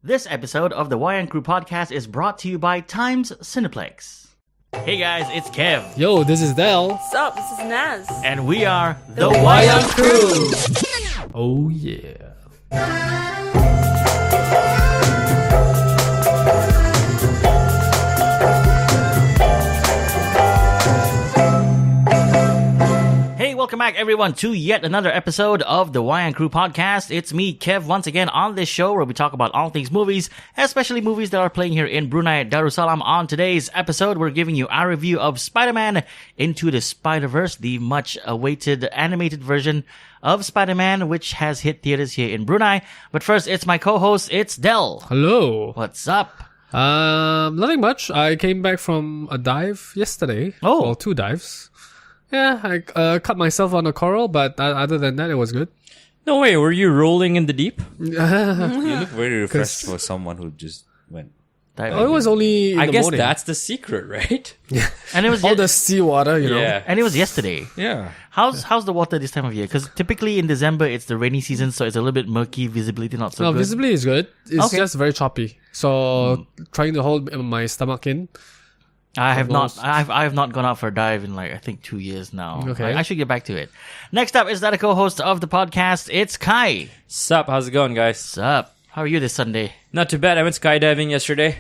This episode of the Wayang Crew podcast is brought to you by Times Cineplex. Hey guys, it's Kev. Yo, this is Del. What's up? This is Naz. And we are the Wayang Crew. Oh yeah. Hey, welcome back everyone to yet another episode of the Wayang Crew podcast. It's me, Kev, once again on this show where we talk about all things movies, especially movies that are playing here in Brunei, Darussalam. On today's episode, we're giving you our review of Spiderman Into the Spider-Verse, the much-awaited animated version of Spider-Man, which has hit theaters here in Brunei. But first, it's my co-host, it's Del. Hello. What's up? Nothing much. I came back from a dive yesterday. Oh. Well, 2 dives. Yeah, I cut myself on a coral, but other than that, it was good. No way, were you rolling in the deep? You look very refreshed for someone who just went. Oh, it was only in I the guess morning. that's the secret, right? And it was all the seawater, you know. Yeah. and it was yesterday. Yeah. How's the water this time of year? Because typically in December it's the rainy season, so it's a little bit murky, visibility not so No, good. visibility is good. It's Okay. just very choppy. So trying to hold my stomach in. I have not. Almost. I have not gone out for a dive in I think 2 years now. Okay. I should get back to it. Next up is that a co-host of the podcast. It's Kai. Sup, how's it going, guys? What's up? How are you this Sunday? Not too bad, I went skydiving yesterday.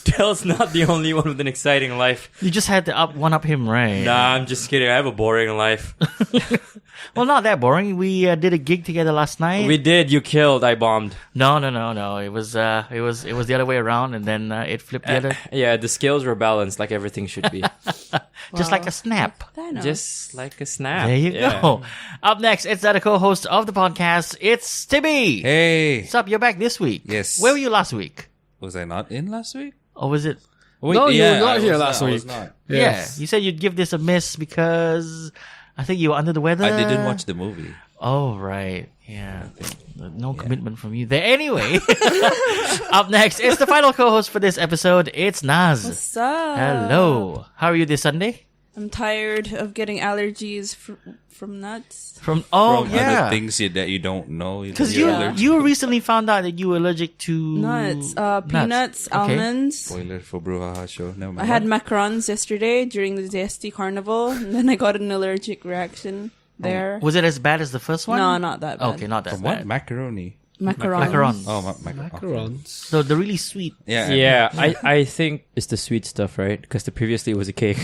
Del's not the only one with an exciting life. You just had to one up him, right? Nah, I'm just kidding, I have a boring life. Well, not that boring. We did a gig together last night. We did, you killed, I bombed. No. It was the other way around, and then it flipped the other, Yeah, the scales were balanced like everything should be. just like a snap. Just like a snap. There you Yeah. go. Up next, it's that a co-host of the podcast. It's Tibby. Hey. What's up? You're back this week. Yes. Where were you last week? Was I not in last week? Or was it? Wait, No, you were not I here was last I was week. not. Yes. Yeah, you said you'd give this a miss because I think you were under the weather. I didn't watch the movie. Oh, right. Yeah. No commitment from you there. Anyway, up next, it's the final co-host for this episode. It's Naz. What's up? Hello. How are you this Sunday? I'm tired of getting allergies from nuts. From From yeah. other things that you don't know. Because you're you allergic. you recently found out that you were allergic to Nuts. Peanuts, Okay. almonds. Spoiler for Bruhaha show. Never mind. I had macarons yesterday during the DST carnival, and then I got an allergic reaction there. Was it as bad as the first one? No, not that bad. Okay, not that From what? bad. Macaroni. Macarons. Macarons. Oh, macaroni. Macarons. So the really sweet. Yeah. Yeah, I think it's the sweet stuff, right? Because previously it was a cake.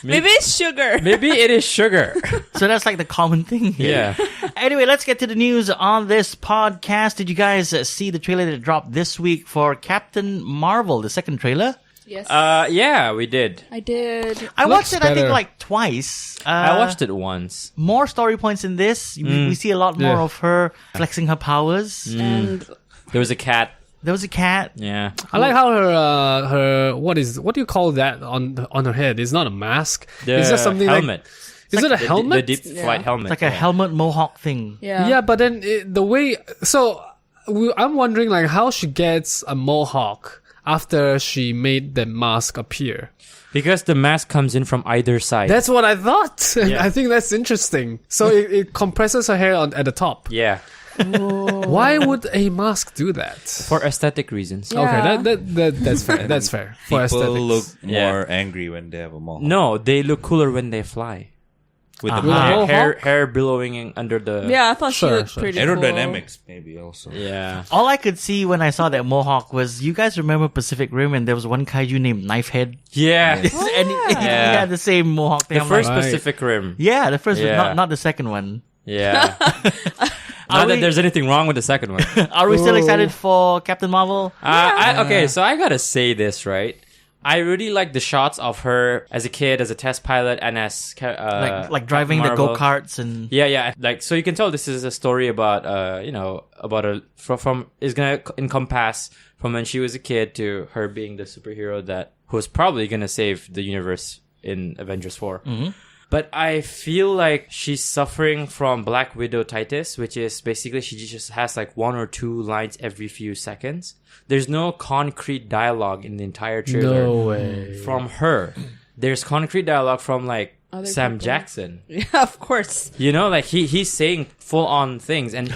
Maybe it's sugar. Maybe it is sugar. So that's like the common thing here. Yeah. Anyway, let's get to the news on this podcast. Did you guys see the trailer that dropped this week for Captain Marvel, the second trailer? Yes. Yeah, we did. I did. I Looks watched it, I think, better. like twice. I watched it once. More story points in this. We see a lot more Yeah. of her flexing her powers. And There was a cat. There was a cat. Yeah. I like how her what do you call that on her head? It's not a mask. It's just something helmet. Is it a The helmet? deep flight helmet. It's like a helmet mohawk thing. yeah. Yeah, but then the way I'm wondering like how she gets a mohawk after she made the mask appear. Because the mask comes in from either side. That's what I thought. Yeah. I think that's interesting. So it compresses her hair at the top. Yeah. Why would a mask do that? For aesthetic reasons. Yeah. Okay, that's fair. That's fair. For People aesthetics. look Yeah. more angry when they have a mohawk. No, they look cooler when they fly. With the With a mohawk. mohawk? Hair billowing under the... Yeah, I thought she Sure, looked sure. pretty cool. Aerodynamics, maybe also. Yeah. All I could see when I saw that mohawk was, you guys remember Pacific Rim and there was one kaiju named Knifehead? Yeah. And he Yeah. had the same mohawk thing. The I'm first like, Right. Pacific Rim. yeah, the first one, Yeah. not the second one. Yeah. Are Not that we- there's anything wrong with the second one. Are we still excited for Captain Marvel? Okay, so I gotta say this, right? I really like the shots of her as a kid, as a test pilot, and as Like driving the Captain Marvel. go-karts and... Yeah. Like, so you can tell this is a story about, about from is gonna encompass from when she was a kid to her being the superhero who's probably gonna save the universe in Avengers 4. Mm-hmm. But I feel like she's suffering from Black Widow-titis, which is basically she just has like 1 or 2 lines every few seconds. There's no concrete dialogue in the entire trailer No way. from her. There's concrete dialogue from like Other Sam people. Jackson. Yeah, of course. You know, like he's saying full on things, and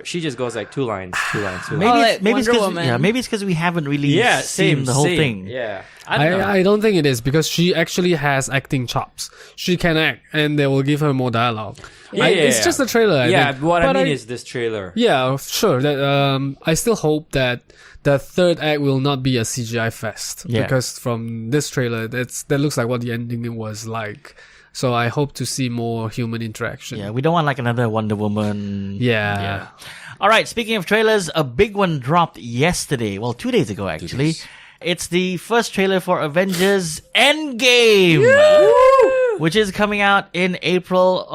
she just goes like two lines. Maybe Maybe like it's Wonder because Woman. maybe it's because we haven't really Yeah, seen the whole same. thing. Yeah, I don't know. I don't think it is because she actually has acting chops. She can act, and they will give her more dialogue. Yeah, It's just a trailer. I think. what I But mean is this trailer. Yeah, sure. That I still hope that the third act will not be a CGI fest Yeah. because from this trailer, that looks like what the ending was like. So I hope to see more human interaction. Yeah, we don't want like another Wonder Woman. Yeah. All right, speaking of trailers, a big one dropped yesterday. Well, 2 days ago, actually. It's the first trailer for Avengers Endgame, which is coming out in April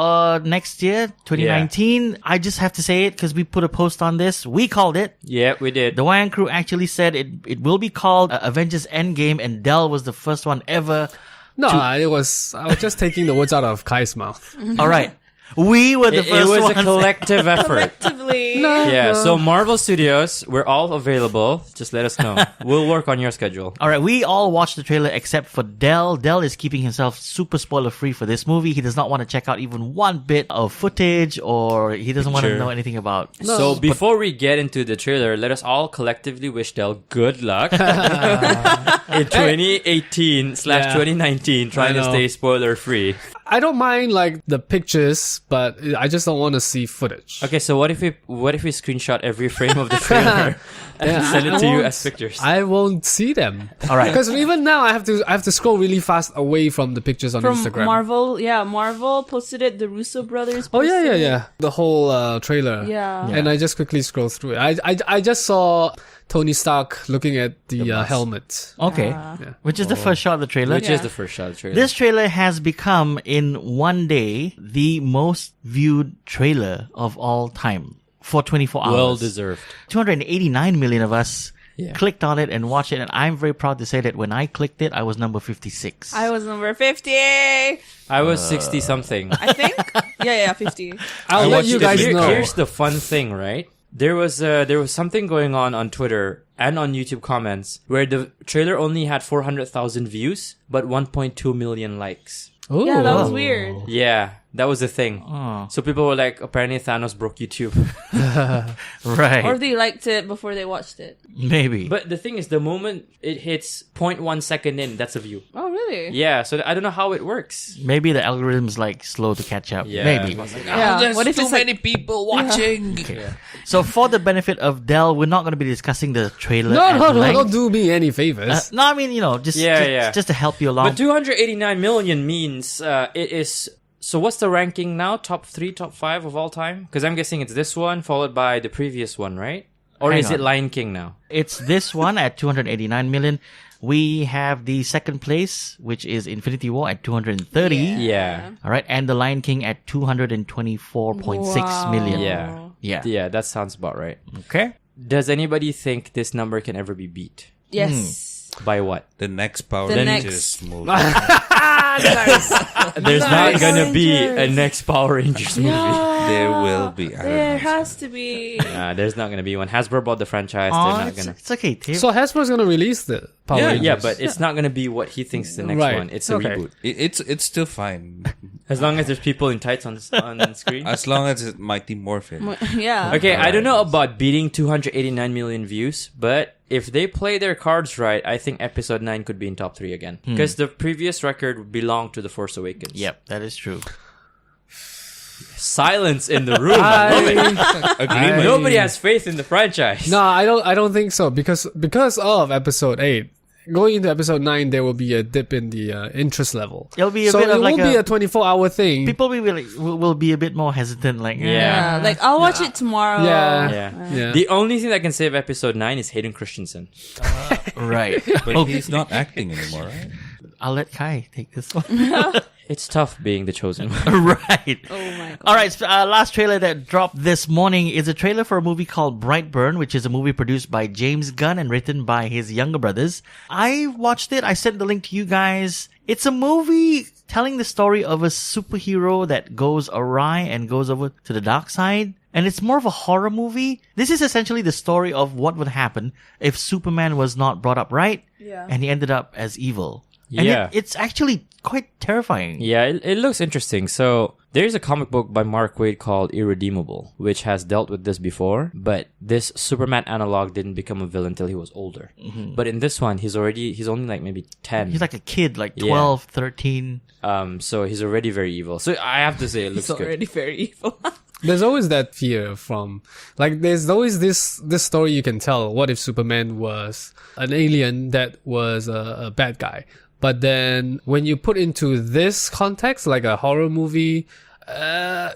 next year, 2019. I just have to say it because we put a post on this. We called it. Yeah, we did. The Wayang Crew actually said it will be called Avengers Endgame, and Dell was the first one ever. No, I was just taking the words out of Kai's mouth. All right. We were the It first was ones. a collective effort. Collectively. Yeah, so Marvel Studios, we're all available. Just let us know. We'll work on your schedule. All right, we all watched the trailer except for Dell. Dell is keeping himself super spoiler free for this movie. He does not want to check out even one bit of footage, or he doesn't want to Picture. know anything about. So before we get into the trailer, let us all collectively wish Del good luck in 2018/2019, trying to know. stay spoiler free. I don't mind like the pictures, but I just don't want to see footage. Okay, so what if we screenshot every frame of the trailer and send it to you as pictures? I won't see them. All right. Because even now I have to scroll really fast away from the pictures on From Instagram. Marvel, Marvel posted it. The Russo brothers. Oh Posted yeah. The whole trailer. Yeah. And I just quickly scroll through it. I just saw Tony Stark looking at the helmet. Okay. Which is the first shot of the trailer. Which is the first shot of the trailer. This trailer has become, in one day, the most viewed trailer of all time for 24 hours. well deserved. 289 million of us Yeah. clicked on it and watched it, and I'm very proud to say that when I clicked it, I was number 56. I was number 50. I I was 60 something. think. yeah, 50. I'll let you guys know. Here's the fun thing, right? There was something going on Twitter and on YouTube comments where the trailer only had 400,000 views but 1.2 million likes. Ooh. Yeah, that was weird. Yeah, that was the thing. Oh. So people were like, apparently Thanos broke YouTube. Right. Or they liked it before they watched it. Maybe. But the thing is, the moment it hits 0.1 second in, that's a view. Oh, really? Yeah, so I don't know how it works. Maybe the algorithm's like slow to catch up. Yeah. Maybe. Yeah. What if it's like, people watching. So for the benefit of Dell, we're not going to be discussing the trailer. No, at length. don't do me any favors. No, I mean, just to help you along. But 289 million means it is... So what's the ranking now? Top 3, top 5 of all time? Because I'm guessing it's this one followed by the previous one, right? Or Hang is it on. Lion King now? It's this one at 289 million. We have the second place, which is Infinity War at 230. Yeah. All right. And The Lion King at 224.6 million. Yeah. Yeah. Yeah, that sounds about right. Okay. Does anybody think this number can ever be beat? yes. By what? The next Power The Rangers movie. There's not gonna be a next Power Rangers movie. There will be. I don't There know. has to be. There's not gonna be one. Hasbro bought the franchise. Aw, They're not it's, gonna. it's okay, Tim. So Hasbro's gonna release the Power Rangers. Yeah, but it's not gonna be what he thinks is the next Right. one. It's a Okay. reboot. It's still fine As long as there's people in tights on screen. as long as it's Mighty Morphin. Yeah. Okay, I don't know about beating 289 million views, but if they play their cards right, I think Episode 9 could be in top 3 again. Because the previous record belonged to The Force Awakens. Yep, that is true. Silence in the room. I love it. Agreement. Nobody has faith in the franchise. No, I don't think so because of Episode 8. Going into Episode 9, there will be a dip in the interest level. It'll be a so bit it of like won't be a 24-hour thing. People will be a bit more hesitant. Like, Yeah. Yeah. Like, I'll watch it tomorrow. Yeah. Yeah. The only thing that can save Episode 9 is Hayden Christensen. right. But he's not acting anymore, right? I'll let Kai take this one. It's tough being the chosen one. right. Oh my god. All right, last trailer that dropped this morning is a trailer for a movie called Brightburn, which is a movie produced by James Gunn and written by his younger brothers. I watched it. I sent the link to you guys. It's a movie telling the story of a superhero that goes awry and goes over to the dark side. And it's more of a horror movie. This is essentially the story of what would happen if Superman was not brought up right Yeah. and he ended up as evil. And Yeah. it's actually quite terrifying. Yeah, it looks interesting. So there's a comic book by Mark Waid called Irredeemable, which has dealt with this before, but this Superman analog didn't become a villain until he was older. But in this one, he's only like maybe 10. He's like a kid, like Yeah. 12, 13. So he's already very evil. So I have to say it looks It's good. already very evil. There's always that fear from, like, there's always this story you can tell. What if Superman was an alien that was a bad guy? But then when you put into this context, like a horror movie,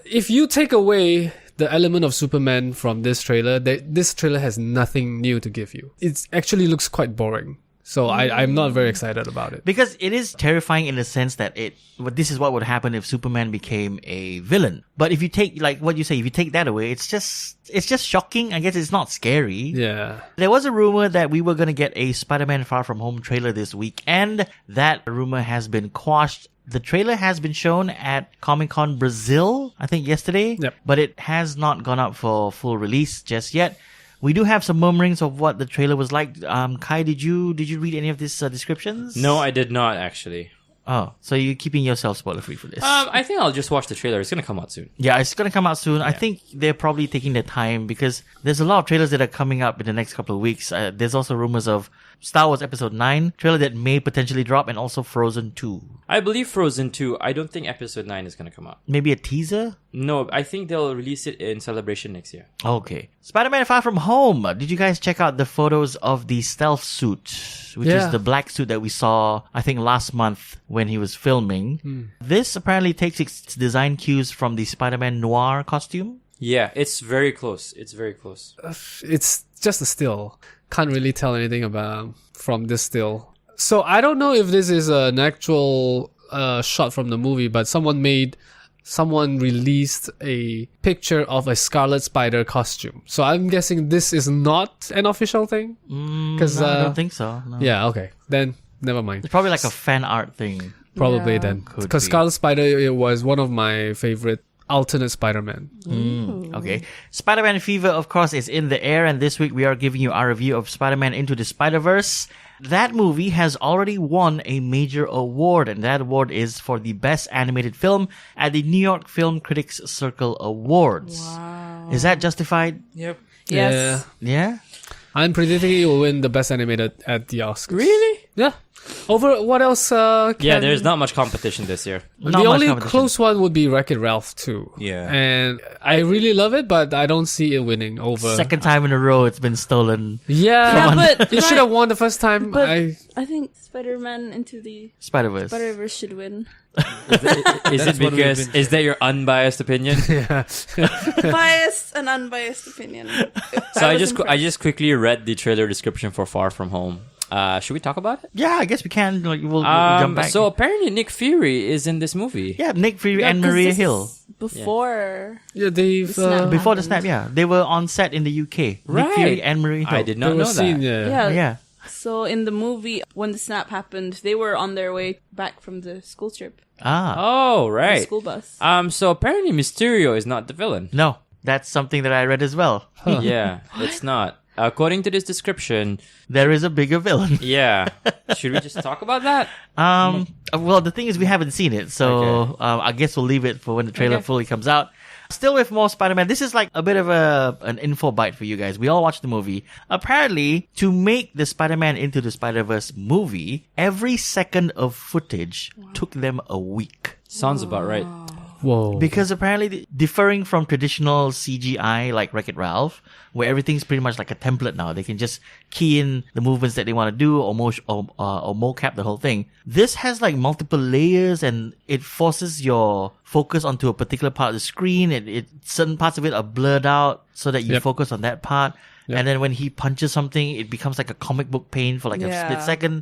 if you take away the element of Superman from this trailer, this trailer has nothing new to give you. It actually looks quite boring. So I'm not very excited about it. Because it is terrifying in the sense that this is what would happen if Superman became a villain. But if you take, like what you say, if you take that away, it's just shocking. I guess it's not scary. Yeah. There was a rumor that we were going to get a Spider-Man Far From Home trailer this week, and that rumor has been quashed. The trailer has been shown at Comic-Con Brazil, I think yesterday, Yep. but it has not gone up for full release just yet. We do have some murmurings of what the trailer was like. Kai, did you read any of these descriptions? No, I did not actually. Oh, so you're keeping yourself spoiler free for this? I think I'll just watch the trailer. It's gonna come out soon. Yeah, it's gonna come out soon. I think they're probably taking their time because there's a lot of trailers that are coming up in the next couple of weeks. There's also rumors of Star Wars Episode 9 trailer that may potentially drop, and also Frozen 2. I believe Frozen 2. I don't think Episode 9 is gonna come out. Maybe a teaser? No, I think they'll release it in Celebration next year. Okay. Spider-Man Far From Home. Did you guys check out the photos of the stealth suit, which is the black suit that we saw, I think, last month when he was filming? This apparently takes its design cues from the Spider-Man Noir costume. Yeah, it's very close. It's very close. It's just a still. Can't really tell anything about from this still. So I don't know if this is an actual shot from the movie, but someone released a picture of a Scarlet Spider costume. So I'm guessing this is not an official thing. No, I don't think so. No. Yeah, okay. Then never mind. It's probably like a fan art thing. Probably Yeah. then. Could Because be. Scarlet Spider, it was one of my favorite alternate Spider-Man. Okay. Spider-Man Fever, of course, is in the air, and this week we are giving you our review of Spider-Man Into the Spider-Verse. That movie has already won a major award, and that award is for the Best Animated Film at the New York Film Critics Circle Awards. Wow. Is that justified? Yep. Yes. Yeah? I'm predicting it will win the Best Animated at the Oscars. Really? Yeah. Over what else? Yeah, there's not much competition this year. Not the much only competition. close one would be Wreck-It Ralph 2. Yeah. And I really love it, but I don't see it winning over. Second time in a row it's been stolen. Yeah, Yeah, but it should have won the first time. But I I think Spider-Man Into the Spider-Verse. Spider-Verse should win. Is it That's what we've because been- is that your unbiased opinion? Biased and unbiased opinion. So I just quickly read the trailer description for Far From Home. Should we talk about it? Yeah, I guess we can. Like, we'll jump back. So apparently Nick Fury is in this movie. yeah, Nick Fury and Maria Hill. Before. yeah, they've Snap. Before the snap, yeah. They were on set in the UK. Nick Right. Fury and Maria Hill. I did they not were know seen, that. yeah. Yeah. Yeah. So in the movie, when the snap happened, they were on their way back from the school trip. Ah. Oh, The right. school bus. So apparently Mysterio is not the villain. No, that's something that I read as well. Yeah, it's not. According to this description, There is a bigger villain. yeah. Should we just talk about that? Well, the thing is, we haven't seen it, so I guess we'll leave it for when the trailer Okay. fully comes out. Still with more Spider-Man. This is like a bit of an info bite for you guys. We all watched the movie. Apparently, to make the Spider-Man Into the Spider-Verse movie, every second of footage took them a week. Sounds about right. Whoa. Because apparently, differing from traditional CGI like Wreck-It Ralph, where everything's pretty much like a template now, they can just key in the movements that they want to do or mocap the whole thing. This has like multiple layers, and it forces your focus onto a particular part of the screen. Certain parts of it are blurred out so that you Yep. focus on that part. Yep. And then when he punches something, it becomes like a comic book pane for like a Yeah. split second.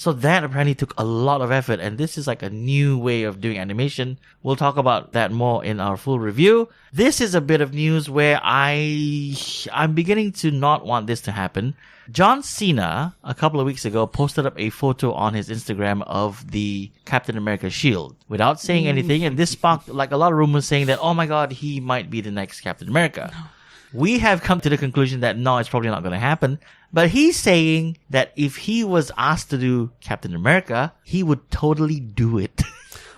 So that apparently took a lot of effort. And this is like a new way of doing animation. We'll talk about that more in our full review. This is a bit of news where I'm beginning to not want this to happen. John Cena, a couple of weeks ago, posted up a photo on his Instagram of the Captain America shield without saying anything. And this sparked like a lot of rumors saying that, oh my God, he might be the next Captain America. We have come to the conclusion that no, it's probably not going to happen. But he's saying that if he was asked to do Captain America, he would totally do it.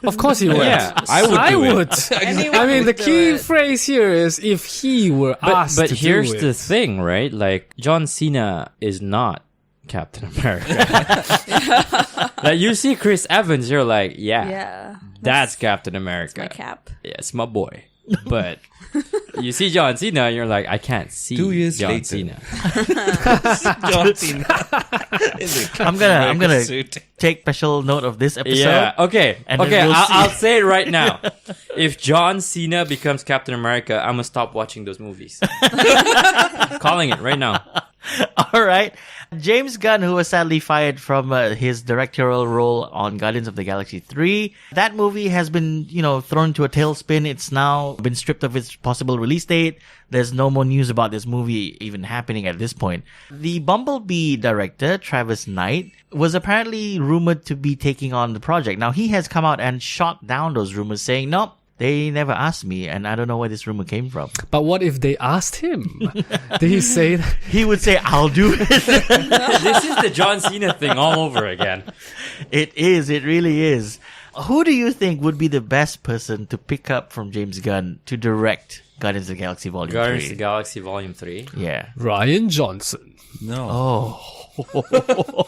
Of course he would. Yeah, I would do it. would. I mean, the key phrase here is if he were asked But to here's do it. the thing, right? Like, John Cena is not Captain America. Like, you see Chris Evans, you're like, Yeah. that's Captain America. My cap. Yeah, it's my boy. But you see John Cena, and you're like, I can't see 2 years John later. Cena. John Cena. I'm gonna take special note of this episode. Yeah. Okay. And then Okay. we'll see. I'll say it right now. If John Cena becomes Captain America, I'm gonna stop watching those movies. Calling it right now. All right. James Gunn, who was sadly fired from his directorial role on Guardians of the Galaxy 3, that movie has been, thrown to a tailspin. It's now been stripped of its possible release date. There's no more news about this movie even happening at this point. The Bumblebee director, Travis Knight, was apparently rumored to be taking on the project. Now, he has come out and shot down those rumors, saying, nope, they never asked me, and I don't know where this rumor came from. But what if they asked him? Did he say that? He would say, I'll do it. This is the John Cena thing all over again. It is. It really is. Who do you think would be the best person to pick up from James Gunn to direct Guardians of the Galaxy Volume 3? Guardians of the Galaxy Volume 3. Yeah. Ryan Johnson. No. Oh.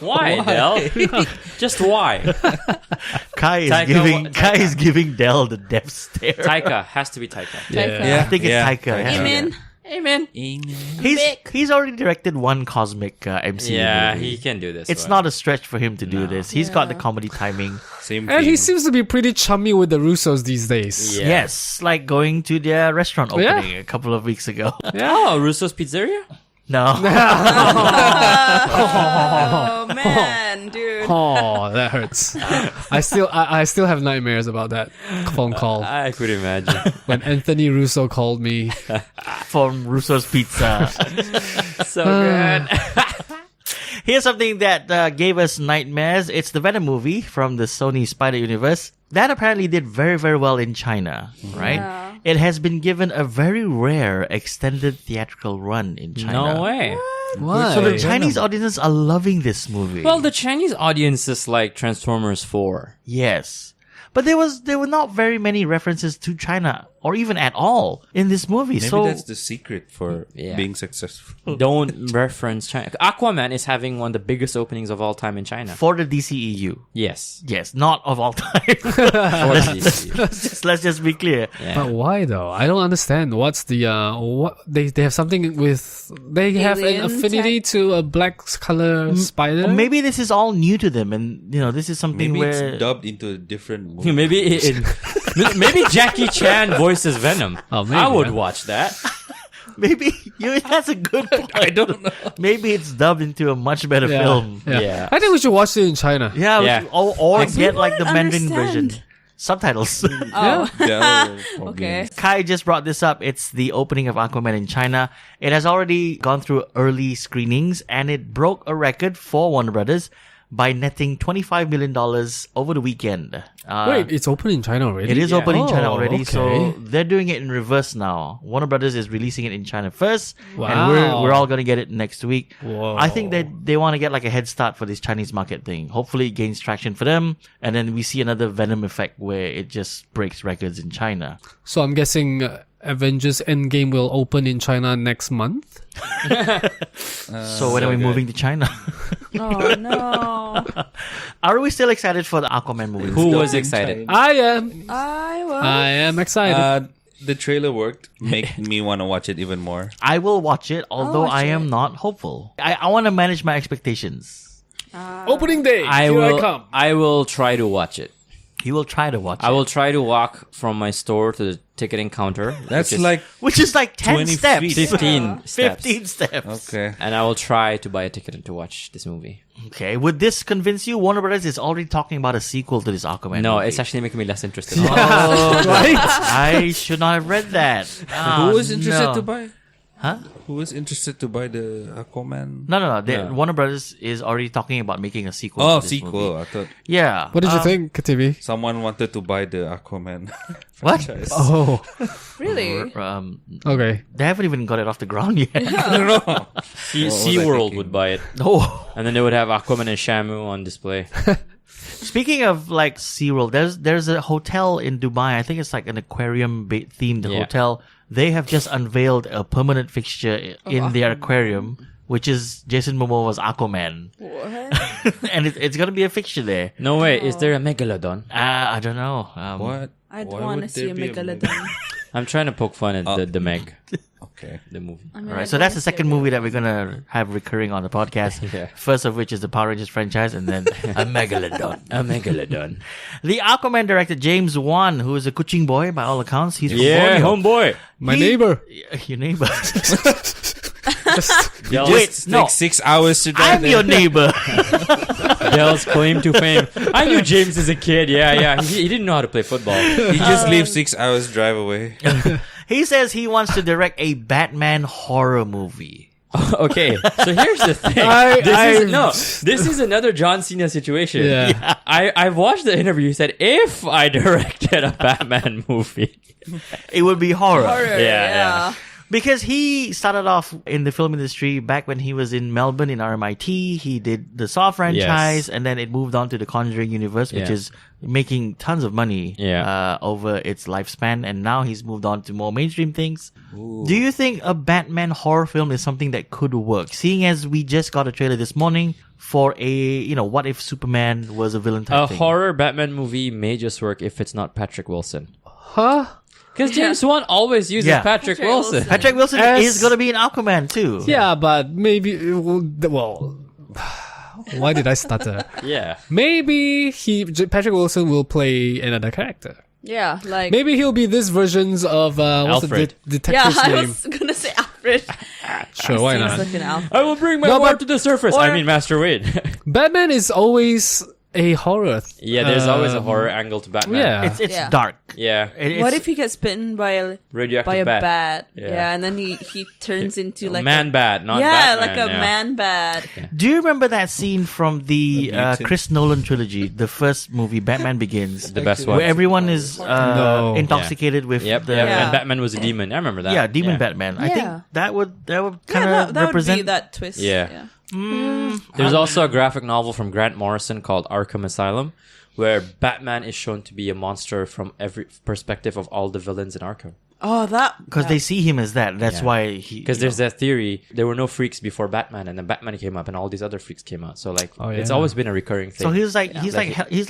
Why, Del? Just why? Kai is giving Dell the death stare. Taika. Has to be Taika. Yeah. I think it's Taika. Taika. Amen. Amen. He's already directed one cosmic MCU Yeah, movie. he can do this. It's one. not a stretch for him to do this. He's got the comedy timing. Same And thing. he seems to be pretty chummy with the Russos these days. Yeah. Yes, like going to their restaurant Yeah. opening a couple of weeks ago. Oh, Russo's Pizzeria? No. Oh man, dude. Oh, that hurts. I still have nightmares about that phone call I could imagine. when Anthony Russo called me. From Russo's Pizza. So good. Here's something that gave us nightmares. It's the Venom movie from the Sony Spider Universe. That apparently did very, very well in China, right? Yeah. It has been given a very rare extended theatrical run in China. No way. Why? So the Chinese audiences are loving this movie. Well, the Chinese audience is like Transformers 4. Yes. But there were not very many references to China or even at all in this movie. Maybe so that's the secret for Yeah. being successful. Don't reference China. Aquaman is having one of the biggest openings of all time in China. for the DCEU. Yes. Yes, not of all time. For the DCU. let's just be clear. Yeah. But why though? I don't understand. What's the what they have something with they have an Alien affinity to a black color spider? Or maybe this is all new to them, and this is something Maybe where it's dubbed into a different movie. Maybe Jackie Chan voices Venom. Oh, maybe, I would huh? watch that. maybe that's a good point. I don't know. Maybe it's dubbed into a much better film. Yeah. I think we should watch it in China. Yeah, Yeah. or get like the wouldn't Mandarin understand. version. Subtitles. Oh. Yeah, probably. Okay. Kai just brought this up. It's the opening of Aquaman in China. It has already gone through early screenings and it broke a record for Warner Brothers by netting $25 million over the weekend. Wait, it's open in China already? It is open in China Oh, already, so okay. they're doing it in reverse now. Warner Brothers is releasing it in China first, and Wow. we're all going to get it next week. Whoa. I think that they want to get like a head start for this Chinese market thing. Hopefully it gains traction for them, and then we see another Venom effect where it just breaks records in China. So I'm guessing Avengers Endgame will open in China next month? So when are we moving to China? Oh no. Are we still excited for the Aquaman movie? Who was in excited? I am. I am excited. The trailer worked. Make me want to watch it even more. I will watch it, although watch I am it. not hopeful. I want to manage my expectations. Opening day. Here I come. I will try to watch it. You will try to watch I it. will try to walk from my store to the ticketing counter. That's which is like Which is like 10 20 steps. feet. 15 steps. 15 steps. okay. And I will try to buy a ticket to watch this movie. Okay, would this convince you? Warner Brothers is already talking about a sequel to this Aquaman No, movie. it's actually making me less interested. Oh, Right? I should not have read that. Who was interested to buy? Huh? Who was interested to buy the Aquaman? No. Yeah. Warner Brothers is already talking about making a sequel. Oh, to this sequel. movie. I thought Yeah. What did you think, KTV? someone wanted to buy the Aquaman What? franchise. Oh, Really? okay. They haven't even got it off the ground yet. I don't know. SeaWorld would buy it. Oh. And then they would have Aquaman and Shamu on display. Speaking of like SeaWorld, there's a hotel in Dubai. I think it's like an aquarium themed Yeah. hotel. They have just unveiled a permanent fixture in their aquarium, which is Jason Momoa's Aquaman. What? And it's going to be a fixture there. No way. Is there a megalodon? I don't know. What? I'd Why want to would see there a be megalodon. I'm trying to poke fun at the Meg, Okay. the movie. I mean, All right, I'd so that's wanna the see a second movie that we're going to have recurring on the podcast. Yeah. First of which is the Power Rangers franchise, and then a megalodon. A megalodon. The Aquaman director James Wan, who is a Kuching boy by all accounts. He's from Yeah, Borneo. homeboy. My He- neighbor. Your neighbor. Del, Wait, no. Take 6 hours to drive I'm your neighbor. Del's claim to fame. I knew James as a kid. Yeah. He didn't know how to play football. He just lives 6 hours drive away. He says he wants to direct a Batman horror movie. Okay, so here's the thing. This is another John Cena situation. Yeah. I've watched the interview. He said, if I directed a Batman movie. It would be horror. Yeah. Because he started off in the film industry back when he was in Melbourne in RMIT. He did the Saw franchise, Yes. and then it moved on to the Conjuring universe, which Yeah. is making tons of money over its lifespan. And now he's moved on to more mainstream things. Do you think a Batman horror film is something that could work? Seeing as we just got a trailer this morning for a, what if Superman was a villain type A thing? horror Batman movie may just work if it's not Patrick Wilson. Huh? Because James Wan always uses Yeah. Patrick Patrick Wilson. Wilson. Patrick Wilson As- is going to be in Aquaman too. Yeah, but maybe well, why did I stutter? Yeah. Maybe Patrick Wilson will play another character. Yeah, like Maybe he'll be this version's of what's Alfred. the detective's I name? was gonna say Alfred. Sure, why Seems not? like an Alfred. I will bring my No, wife but- to the surface. or- I mean, Master Wade. Batman is always a horror. Yeah, there's always a horror angle to Batman. Yeah. It's Yeah. dark. Yeah. What if he gets bitten by a Radioactive bat? Yeah. Yeah, and then he turns into like man bat, not yeah, Batman. like a man bat. Do you remember that scene from the mutant. Chris Nolan trilogy, the first movie, Batman Begins, The best one. where everyone is No. intoxicated with Yep, the yep. Yeah. And Batman was a demon. I remember that. yeah, Demon Batman. I think Yeah. that would kind Yeah, of that would represent be that twist. Yeah. There's also a graphic novel from Grant Morrison called Arkham Asylum, where Batman is shown to be a monster from every perspective of all the villains in Arkham. Oh, that because they see him as that. That's Yeah. why he. Because there's that theory, there were no freaks before Batman, and then Batman came up, and all these other freaks came out. So like, Oh, it's yeah. always been a recurring thing. So he's like he's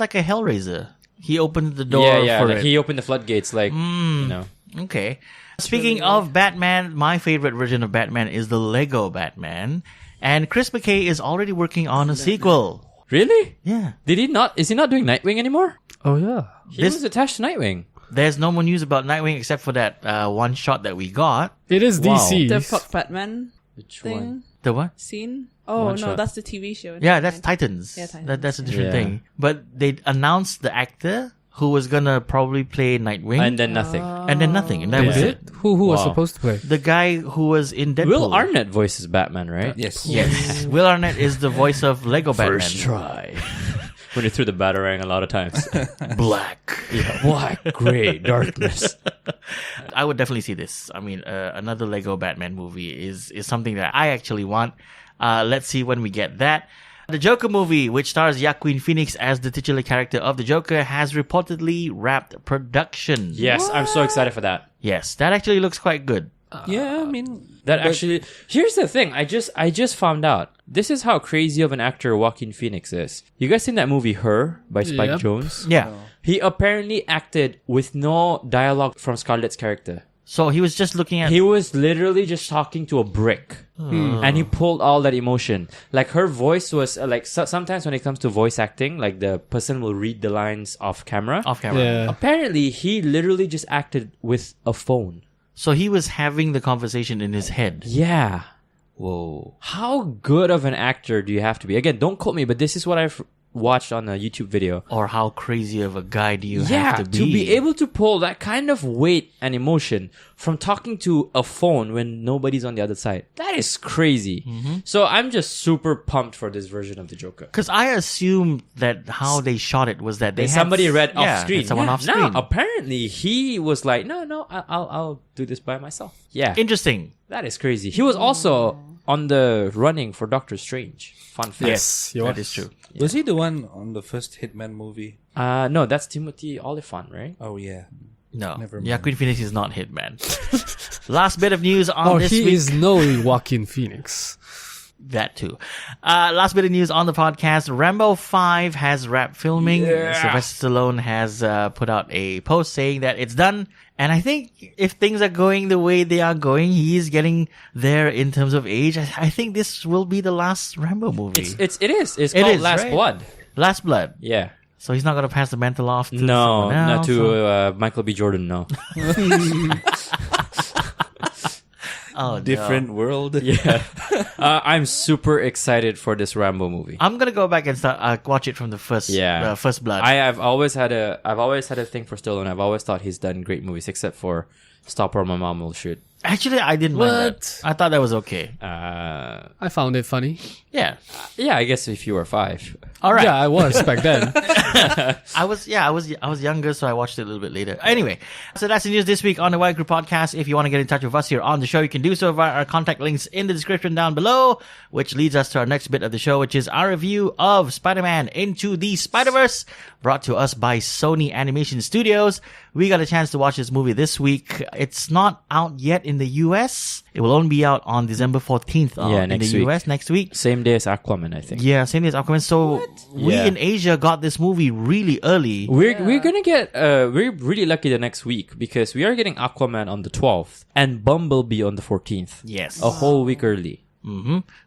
like a Hellraiser. He opened the door yeah, for like it. he opened the floodgates, like you know. Okay. Speaking of Batman, my favorite version of Batman is the Lego Batman, and Chris McKay is already working on a sequel. Really? Yeah. Did he not? Is he not doing Nightwing anymore? Oh yeah. He This- was attached to Nightwing. There's no more news about Nightwing except for that one shot that we got. It is Wow. DC. the fuck Batman Which thing one? The what? scene. Oh One no, shot. that's the TV show. Yeah, that's Titans. Yeah, Titans. That's a different Yeah. thing. But they announced the actor who was gonna probably play Nightwing, And then nothing. and then nothing, and that They was did? it. Who was Wow. supposed to play? The guy who was in Deadpool. Will Arnett voices Batman, right? Yes. Yes, Will Arnett is the voice of Lego Batman. First try. When he threw the batarang a lot of times. Black. Yeah, black, gray, darkness. I would definitely see this. I mean, another Lego Batman movie is something that I actually want. Let's see when we get that. The Joker movie, which stars Joaquin Phoenix as the titular character of the Joker, has reportedly wrapped production. Yes, I'm so excited for that. Yes, that actually looks quite good. Yeah, I mean, That actually, here's the thing. I just found out. This is how crazy of an actor Joaquin Phoenix is. You guys seen that movie Her by Spike Yep. Jonze? Yeah. He apparently acted with no dialogue from Scarlett's character. So he was just looking at. He was literally just talking to a brick. And he pulled all that emotion. Like her voice was sometimes when it comes to voice acting, like the person will read the lines off camera. off camera. Yeah. Apparently, he literally just acted with a phone. So he was having the conversation in his head. Yeah. Whoa. How good of an actor do you have to be? Again, don't quote me, but this is what I've watched on a YouTube video. Or how crazy of a guy do you Yeah, have to be? able to pull that kind of weight and emotion from talking to a phone when nobody's on the other side. That is crazy. So I'm just super pumped for this version of the Joker. Because I assumed that how they shot it was that they had Somebody read yeah, off screen. had someone off screen. No, apparently he was like, no, I'll do this by myself. Yeah, Interesting. that is crazy. He was also on the running for Doctor Strange. Fun fact. Yes, That is true. Was he the one on the first Hitman movie? No, that's Timothy Olyphant, right? Oh yeah. No. Never Yeah, mind. Queen Phoenix is not Hitman. Last bit of news on Oh, this he week. is no Joaquin Phoenix. That too. Last bit of news on the podcast. Rambo 5 has wrapped filming. Sylvester Stallone has put out a post saying that it's done. And I think if things are going the way they are going, he is getting there in terms of age. I think this will be the last Rambo movie. It is. It's It called is, Last right? Blood. Last Blood. Yeah. So he's not going to pass the mantle off to No, someone not else, to or- Michael B. Jordan. No. Oh, no. Different world. Yeah. I'm super excited for this Rambo movie. I'm gonna go back and start watch it from the first first blood. I've always had a thing for Stallone. I've always thought he's done great movies, except for Stop or My Mom Will Shoot. Actually, I didn't mind What? that. I thought that was okay. I found it funny. Yeah. Yeah, I guess if you were 5. All right. Yeah, I was back then. I was younger, so I watched it a little bit later. Anyway, so that's the news this week on the Wayang Crew podcast. If you want to get in touch with us here on the show, you can do so via our contact links in the description down below, which leads us to our next bit of the show, which is our review of Spider-Man Into the Spider-Verse, brought to us by Sony Animation Studios. We got a chance to watch this movie this week. It's not out yet in the US. It will only be out on December 14th in next the week. US next week. Same day as Aquaman, I think. Yeah, same as Aquaman. So we Yeah. in Asia got this movie really early. We're gonna get we're really lucky the next week because we are getting Aquaman on the 12th and Bumblebee on the 14th. Yes. A whole week early.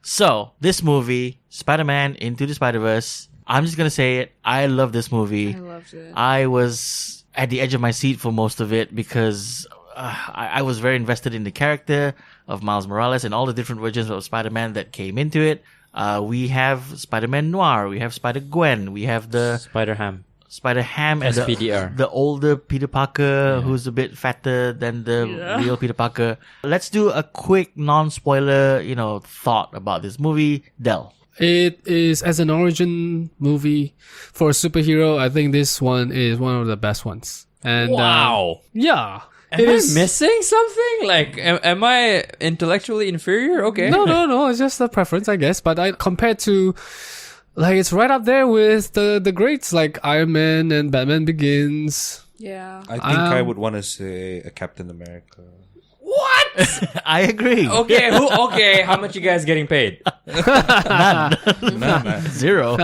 So this movie, Spider-Man Into the Spider-Verse, I'm just gonna say it. I love this movie. I loved it. I was at the edge of my seat for most of it because I was very invested in the character of Miles Morales and all the different versions of Spider-Man that came into it. We have Spider-Man Noir, we have Spider-Gwen, we have the Spider-Ham. Spider-Ham and SPDR. the older Peter Parker who's a bit fatter than the real Peter Parker. Let's do a quick non-spoiler, thought about this movie. Del. It is, as an origin movie for a superhero, I think this one is one of the best ones. And Wow. yeah. Am I missing something? Like, am I intellectually inferior? Okay. No. It's just a preference, I guess. But compared to, like, it's right up there with the greats like Iron Man and Batman Begins. Yeah. I think I would want to say a Captain America. What? I agree. Okay. Okay. How much you guys getting paid? Nah. Zero.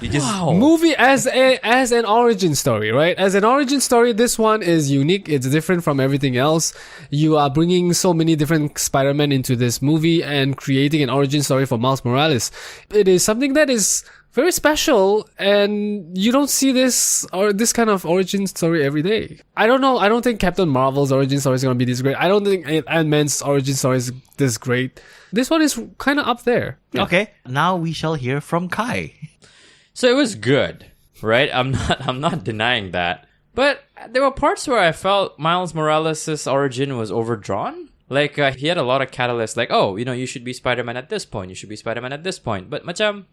You just Movie as an origin story, right? As an origin story, this one is unique. It's different from everything else. You are bringing so many different Spider-Man into this movie and creating an origin story for Miles Morales. It is something that is very special, and you don't see this kind of origin story every day. I don't know. I don't think Captain Marvel's origin story is going to be this great. I don't think Ant-Man's origin story is this great. This one is kind of up there. Yeah. Okay, now we shall hear from Kai. So it was good, right? I'm not denying that. But there were parts where I felt Miles Morales' origin was overdrawn. Like, he had a lot of catalysts, like, you should be Spider-Man at this point. You should be Spider-Man at this point. But macam,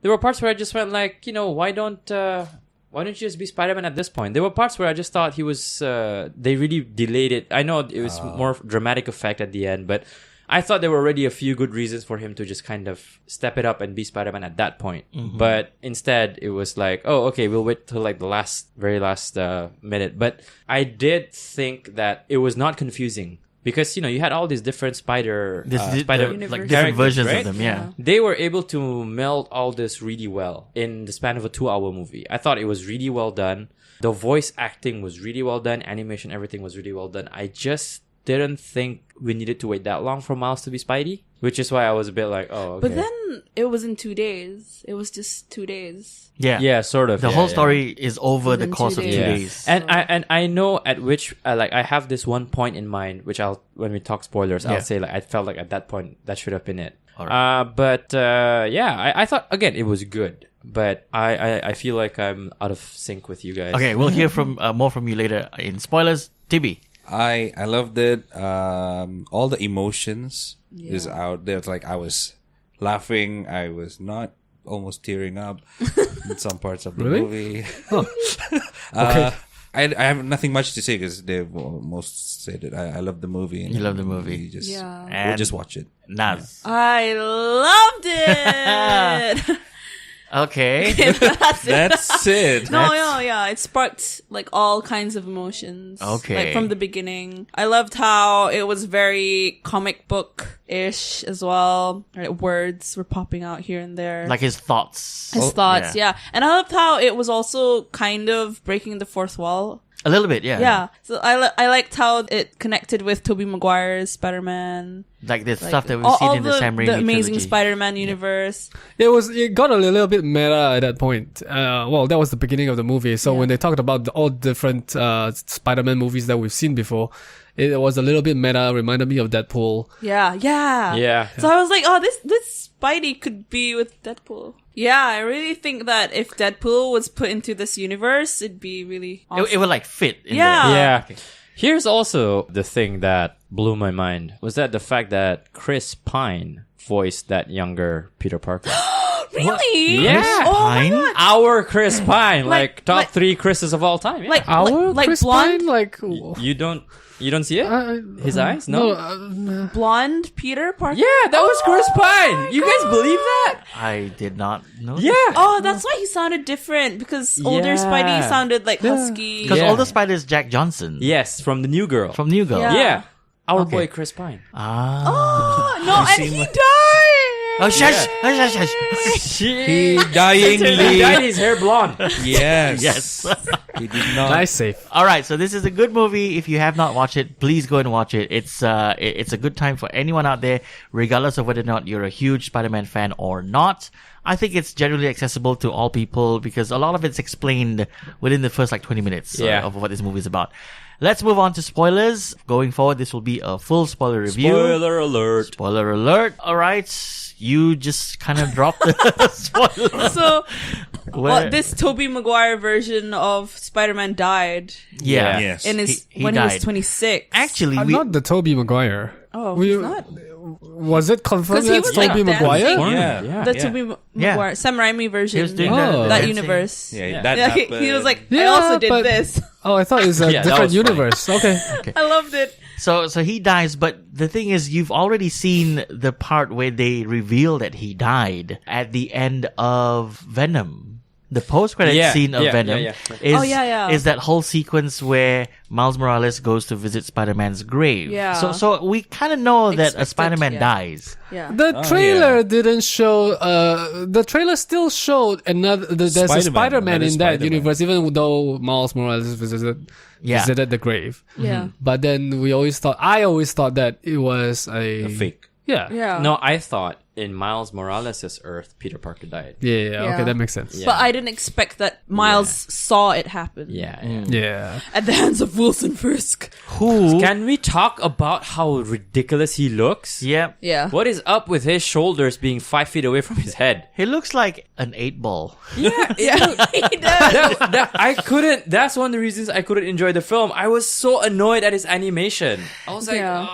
there were parts where I just went like, why don't you just be Spider-Man at this point? There were parts where I just thought he was, they really delayed it. I know it was more dramatic effect at the end, but I thought there were already a few good reasons for him to just kind of step it up and be Spider-Man at that point. But instead, it was like, we'll wait till like the very last minute. But I did think that it was not confusing because, you had all these different spider Universe. like different versions right? of them. Yeah. They were able to meld all this really well in the span of a 2-hour movie. I thought it was really well done. The voice acting was really well done. Animation, everything was really well done. I just didn't think we needed to wait that long for Miles to be Spidey, which is why I was a bit like, okay. But then it was in 2 days. It was just 2 days. Yeah. Yeah, sort of. The yeah, whole yeah. story is over the Within course 2 of 2 days. days. And I know at which I have this one point in mind, which when we talk spoilers, Yeah. I'll say like I felt like at that point that should have been it. Alright. But I thought again it was good. but I feel like I'm out of sync with you guys. Okay, we'll hear from more from you later in spoilers. Tibi. I loved it. All the emotions is out there. It's like I was laughing. I was not almost tearing up in some parts of the movie. Okay. I have nothing much to say because they've almost said it. I love the movie. And You love the movie. We'll And just watch it. Naz. I loved it. Okay. That's it. Yeah. It sparked like all kinds of emotions. Okay. Like from the beginning. I loved how it was very comic book-ish as well. Right, words were popping out here and there. Like his thoughts. his thoughts, yeah. And I loved how it was also kind of breaking the fourth wall. A little bit, yeah. Yeah. So I liked how it connected with Tobey Maguire's Spider-Man. Like the Like, stuff that we've all seen in the Sam Raimi the Amazing trilogy. Spider-Man universe. It got a little bit meta at that point. Well, that was the beginning of the movie. So when they talked about all different Spider-Man movies that we've seen before, it was a little bit meta. Reminded me of Deadpool. Yeah. So I was like, oh, this Spidey could be with Deadpool. Yeah, I really think that if Deadpool was put into this universe, it'd be really awesome. It would like fit in Yeah. there. Yeah. Here's also the thing that blew my mind was that the fact that Chris Pine voiced that younger Peter Parker. Really? Yeah. Oh Pine? my god. Our Chris Pine, like top like- 3 Chris's of all time. Yeah. Like Our like Chris blonde, Pine, like you don't see it? His eyes? No. blonde Peter Parker. Yeah, that was Chris Pine. You guys believe that? I did not know. Yeah. Oh, that's why he sounded different because older Yeah. Spidey sounded like husky. Because Yeah. all the Spiders Jack Johnson. Yes, from the New Girl. From New Girl. Yeah. yeah. Our Okay. boy Chris Pine. Ah. Oh, no, and he died. Oh, shush! Hush, hush, hush. He He dyingly. dyed his hair blonde. Yes. Yes. He did not. nice save. All right, so this is a good movie. If you have not watched it, please go and watch it. It's a good time for anyone out there, regardless of whether or not you're a huge Spider-Man fan or not. I think it's generally accessible to all people because a lot of it's explained within the first like 20 minutes of what this movie is about. Let's move on to spoilers. Going forward, this will be a full spoiler review. Spoiler alert. Spoiler alert. All right. You just kind of dropped the spoiler. So, Where- this Tobey Maguire version of Spider-Man died Yeah. Yes. in his He when he was died. 26. Actually, Not the Tobey Maguire. Oh, We- he's not. Was it confirmed 'Cause he that's was, like, Tobey dancing. Maguire? Yeah. The yeah. Tobey Yeah. Maguire, Sam Raimi version. he was doing Oh. the that dancing. universe. Yeah, that Yeah, happened. he was like, I Yeah, also did but- this. Oh, I thought it was a Yeah, that different was funny. universe. Okay. I loved it. So he dies, but the thing is, you've already seen the part where they reveal that he died at the end of Venom. The post-credit Yeah, scene of yeah, Venom yeah. is Oh, yeah. is that whole sequence where Miles Morales goes to visit Spider-Man's grave. Yeah. So we kind of know that a Expected, Spider-Man yeah. dies. Yeah. The trailer didn't show. The trailer still showed there's a Spider-Man, Spider-Man another in that Spider-Man. universe, even though Miles Morales visited the grave. Yeah. But then I always thought that it was A fake. Yeah. Yeah. No, I thought in Miles Morales' Earth, Peter Parker died. Yeah. Okay, Yeah. that makes sense. Yeah. But I didn't expect that Miles saw it happen. Yeah. Yeah. At the hands of Wilson Fisk. Who? Can we talk about how ridiculous he looks? Yep. Yeah. What is up with his shoulders being 5 feet away from his head? He looks like an 8-ball. Yeah. He does. That's one of the reasons I couldn't enjoy the film. I was so annoyed at his animation. I was like, Yeah.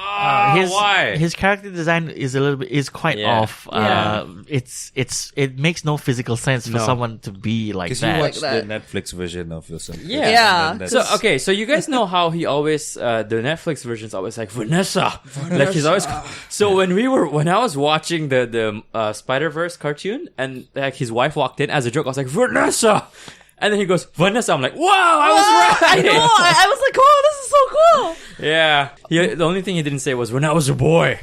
why? His character design is quite Yeah. off. Yeah. It makes no physical sense for No. someone to be like Because you that. watched Like the Netflix version of Wilson. Yeah. Yeah. So okay, so you guys know how he always the Netflix version's always like Vanessa. Like he's always so when I was watching the Spider-Verse cartoon and like his wife walked in as a joke, I was like Vanessa, and then he goes Vanessa. I'm like, wow, I was I right. know. I was like, oh, this is so cool. Yeah. The only thing he didn't say was when I was a boy.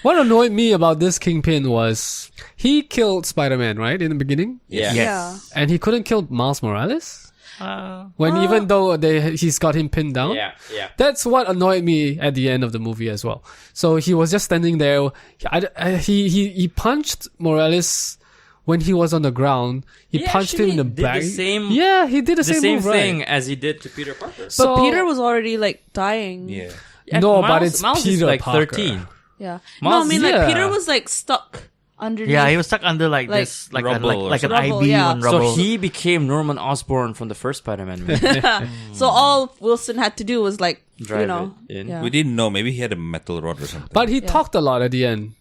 What annoyed me about this Kingpin was he killed Spider-Man, right, in the beginning, Yeah. Yes. and he couldn't kill Miles Morales Uh, even though he's got him pinned down. Yeah. Yeah. That's what annoyed me at the end of the movie as well. So he was just standing there. He punched Morales when he was on the ground. He punched him in the did back. the same. Yeah, he did the The same move, right. thing as he did to Peter Parker. But So- Peter was already like dying. Yeah. And No, but it's Miles is Peter like Parker. 13. Yeah. Miles- no, I mean like yeah. Peter was like stuck underneath. Yeah, he was stuck under like Like this, like rubble or like an something. IB Yeah. on rubble. So he became Norman Osborn from the first Spider-Man movie. So all Wilson had to do was like, Drive you know, it in. yeah. We didn't know. Maybe he had a metal rod or something. But he talked a lot at the end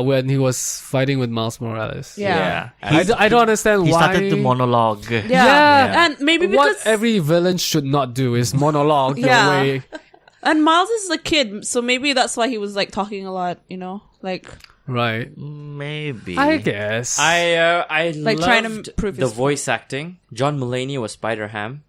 when he was fighting with Miles Morales. Yeah. I don't understand He why. started to monologue. Yeah. Yeah. And maybe what because every villain should not do is monologue your Yeah. way. and Miles is a kid, so maybe that's why he was like talking a lot, you know? Like Right. Maybe. I guess. I Like, loved trying to prove the his voice acting. John Mulaney was Spider-Ham.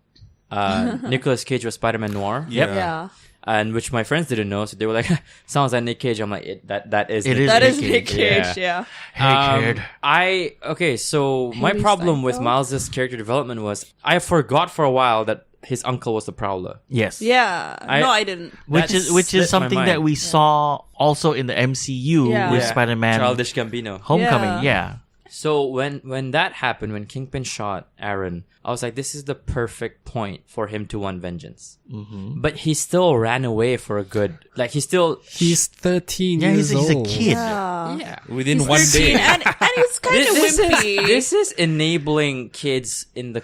Nicolas Cage was Spider-Man Noir. yeah. And which my friends didn't know, so they were like, "Sounds like Nick Cage." I'm like, "That is It Nick is That Cage. is Nick Cage, yeah. Hey, kid. So my Haley problem with Steinfeld? Miles's character development was I forgot for a while that his uncle was the Prowler. Yes. Yeah. I- No, I didn't. Which That is which is slipped my something that mind. we saw also in the MCU Yeah. with Yeah. Spider-Man Childish Gambino. Homecoming. Yeah. Yeah. So when that happened, when Kingpin shot Aaron, I was like, this is the perfect point for him to want vengeance. Mm-hmm. But he still ran away for a good. Like he still. He's 13 Yeah, years he's a old. kid. Yeah. Within He's one 13, day. and he's kind of wimpy. This is enabling kids in the